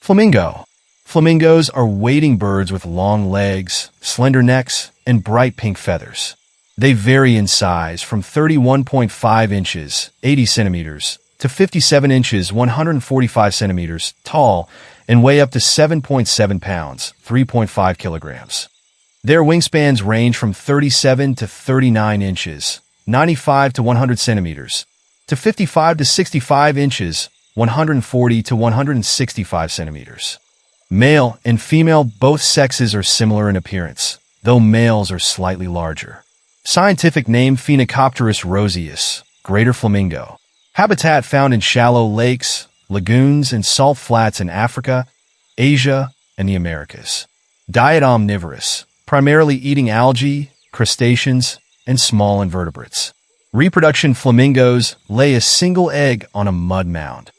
Flamingo. Flamingos are wading birds with long legs, slender necks, and bright pink feathers. They vary in size from 31.5 inches, 80 centimeters, to 57 inches, 145 centimeters tall, and weigh up to 7.7 pounds, 3.5 kilograms. Their wingspans range from 37 to 39 inches, 95 to 100 centimeters, to 55 to 65 inches, 140 to 165 centimeters. Male and female, both sexes are similar in appearance, though males are slightly larger. Scientific name Phoenicopterus roseus, greater flamingo. Habitat found in shallow lakes, lagoons, and salt flats in Africa, Asia, and the Americas. Diet omnivorous, primarily eating algae, crustaceans, and small invertebrates. Reproduction flamingos lay a single egg on a mud mound.